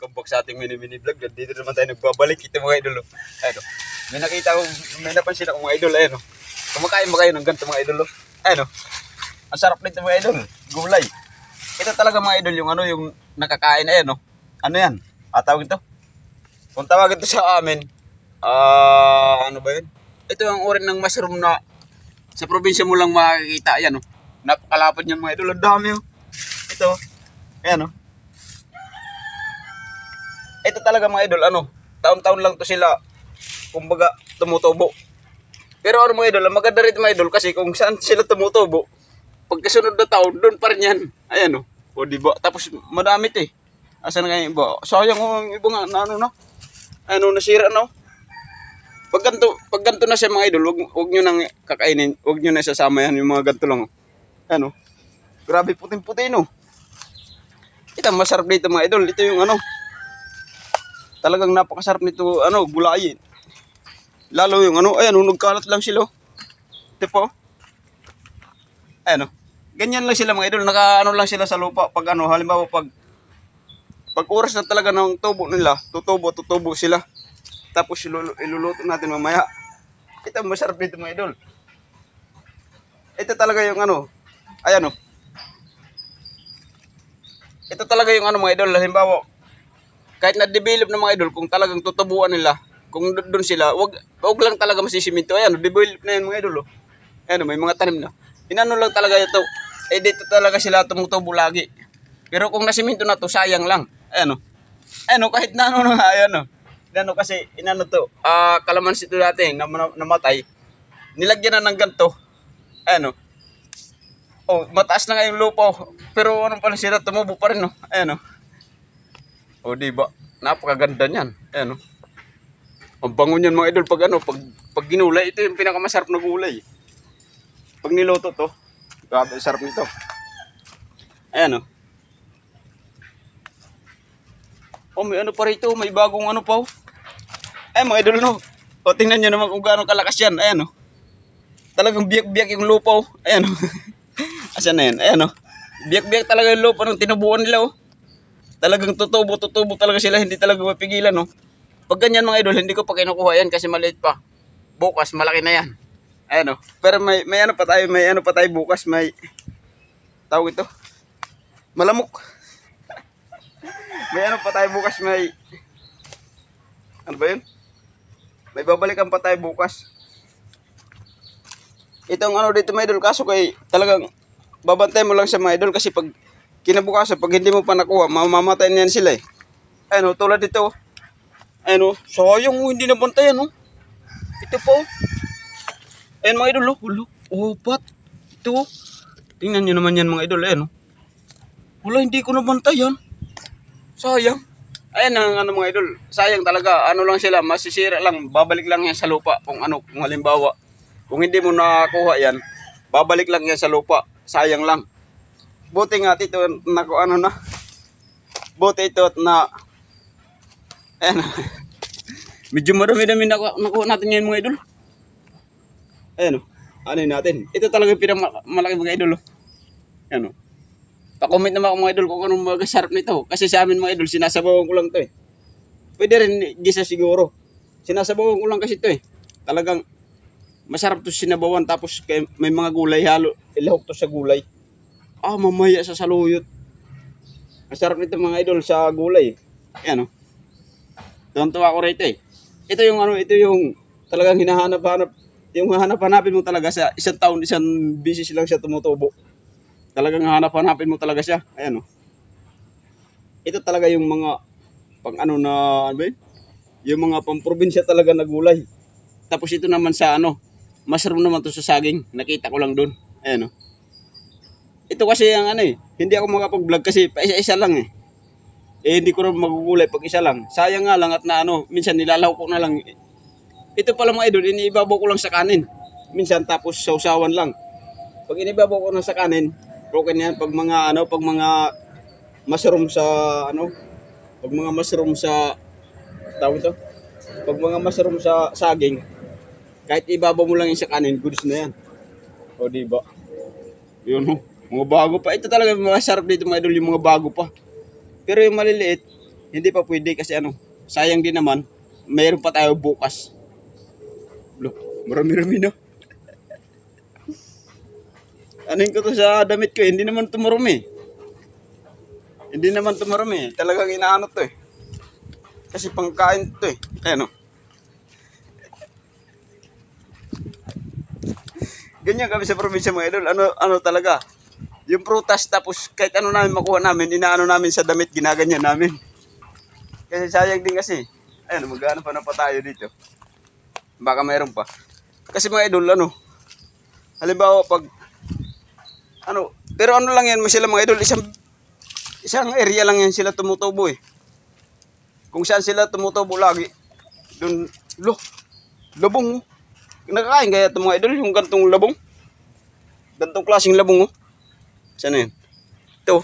welcome back sa ating mini vlog. Dito naman tayo nagbabalik. Ito mga idol. Ayun. May nakita ko, may napansin ako mga idol. Ayun. Kumakain ba kayo ng ganito mga idol? Ayun. Ang sarap nito mga idol. Gulay. Ito talaga mga idol yung ano yung nakakain. Ayun. Ano yan? Tawag ito? Kung tawag ito sa amin, ano ba yun? Ito ang uri ng mushroom na sa probinsya mo lang makikita. Ayan. Napakalapad yan mga idol. Ang dami. Ito. Ayan. Ito talaga mga idol, taon-taon lang to sila, kumbaga, tumutubo. Pero ano mga idol, maganda rin mga idol kasi kung saan sila tumutubo, pagkasunod na taon, doon pa rin yan. Ayan o diba? Tapos madami ito eh. Asan nga yung iba? Sayang yung iba nga, nasira Pag ganito na siya mga idol, wag nyo nang kakainin, wag nyo na sasama yan, yung mga ganito lang. Grabe puting-puti no. Ito, masarap dito mga idol, ito yung talagang napakasarap nito, gulayin. Lalo yung ayan, nagkalat lang sila. Ito po. Ayan, ganyan lang sila mga idol, lang sila sa lupa. Pag halimbawa, pag oras na talaga ng tubo nila, tutubo sila. Tapos iluluto natin mamaya. Ito, masarap nito mga idol. Ito talaga yung ayan Ito talaga yung mga idol, halimbawa, kahit na-develop ng mga idol, kung talagang tutubuan nila, kung doon sila, wag lang talaga masisiminto. Ayan, develop na yan mga idol. Ayan, may mga tanim na. Inano lang talaga ito. Dito talaga sila tumutubo lagi. Pero kung nasiminto na to, sayang lang. Ayan, kahit na ayan, kasi, kalamansi ito dati, namatay. Nilagyan na ng ganito. Ayan, mataas na nga yung lupa. Pero pala sila, tumubo pa rin, Ayan, diba? Napakaganda niyan. Ayan, ang bango niyan mga idol pag ginulay. Ito yung pinakamasarap na gulay. Pag niloto to, grabe sarap nito. Ayan, may pa rito, may bagong pa. Ay mga idol tingnan niyo naman kung gaano kalakas yan. Ayan, talagang biyak-biyak yung lupa. Ayan, asan na yan? Ayan, biyak-biyak talaga yung lupa ng tinubuan nila. Talagang tutubo talaga sila, hindi talaga mapigilan, Pag ganyan mga idol, hindi ko pa kinukuha yan kasi maliit pa. Bukas, malaki na yan. Ayan, Pero may pa tayo bukas, may tawag ito, malamok. May pa tayo bukas, may, ano ba yun? May babalikan pa tayo bukas. Itong dito mga idol, kaso kay talagang babantay mo lang sa mga idol kasi pag kinabukasan, pag hindi mo pa nakuha, mamamatay na yan sila eh. Ayan tulad dito. Ayan sayang hindi nabantayan Ito po. Ayan mga idol pat. Ito tingnan nyo naman yan mga idol. Ayan wala, hindi ko nabantayan. Sayang. Ayan ang mga idol. Sayang talaga. Lang sila, masisira lang. Babalik lang yan sa lupa. Kung halimbawa, kung hindi mo nakakuha yan, babalik lang yan sa lupa. Sayang lang. Buti nga ito buti ito at ayan, medyo marami-dami nakuha natin yan mga idol. Ayan natin. Ito talaga pinakamalaki mga idol. Ayan pa-comment naman ako mga idol kung anong magasarap nito. Kasi sa amin mga idol, sinasabawan ko lang to Pwede rin gisa siguro. Sinasabawan ko lang kasi ito Talagang masarap to sinabawan, tapos may mga gulay halo. Ilahok to sa gulay. Mamaya sa saluyot. Masarap nito mga idol sa gulay. Ayan Tuwan-tuwa ako rito Ito yung talagang hinahanap-hanap. Yung hanap-hanapin mo talaga sa isang taon, isang bisis lang siya tumutubo. Talagang hanap-hanapin mo talaga siya. Ayan Ito talaga yung mga pang yung mga pamprobinsya talaga na gulay. Tapos ito naman sa mushroom naman to sa saging. Nakita ko lang doon. Ayan Ito kasi ang hindi ako makapag-vlog kasi pa isa-isa lang hindi ko rin magugulay pag isa lang. Sayang nga lang at minsan nilalaw ko na lang. Ito pala mga idol, iniibabaw ko lang sa kanin. Minsan tapos sausawan lang. Pag inibabaw ko na sa kanin, broken yan pag mga mushroom sa pag mga mushroom sa tawag ito. Pag mga mushroom sa saging, kahit ibabaw mo lang yung sa kanin, goods na yan. Diba? Yun mga bago pa. Ito talaga masarap dito mga idol, yung mga bago pa. Pero yung maliliit, Hindi pa pwede kasi ano, sayang din naman, mayroon pa tayo bukas. Lo, marami-rami na. Anin ko to sa damit ko, hindi naman tumarumi. Hindi naman tumarumi. Talagang inaano to eh. Kasi pangkain to eh. Ayan o. Ganyan kami sa probinsya mga idol. Ano talaga. Yung prutas tapos kahit ano namin makuha namin, inaano namin sa damit, ginaganyan namin. Kasi sayang din kasi. Ayan, maghanap pa na pa tayo dito. Baka mayroon pa. Kasi mga idol, ano, halimbawa pag, ano, pero ano lang yan, sila mga idol, isang area lang yan sila tumutubo eh. Kung saan sila tumutubo lagi, doon, labong, oh. Nakakain kaya itong mga idol, yung gantong labong. Gantong klaseng labong, oh. Saan yan? Ito,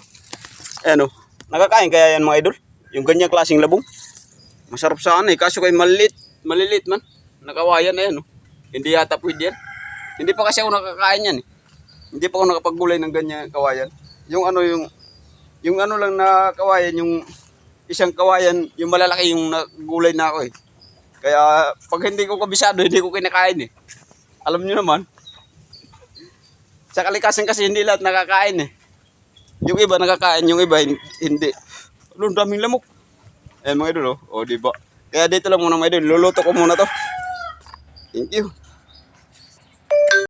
ayan oh. Nakakain kaya yan mga idol, yung ganyang klaseng labong. Masarap sana eh, kaso kay malilit man. Nakawayan na yan oh. Hindi yata pwede yan. Hindi pa kasi ako nakakain yan eh. Hindi pa ako nakapagulay ng ganyan kawayan. Yung ano yung ano lang na kawayan, yung isang kawayan, yung malalaki yung gulay na ako eh. Kaya pag hindi ko kabisado, hindi ko kinakain eh. Alam niyo naman. Sa kalikasan kasi hindi lahat nakakain eh. Yung iba nakakain, yung iba hindi. Ano, daming lamok. Ayan mga idol oh. O diba? Kaya dito lang muna mga idol. Luluto ko muna to. Thank you.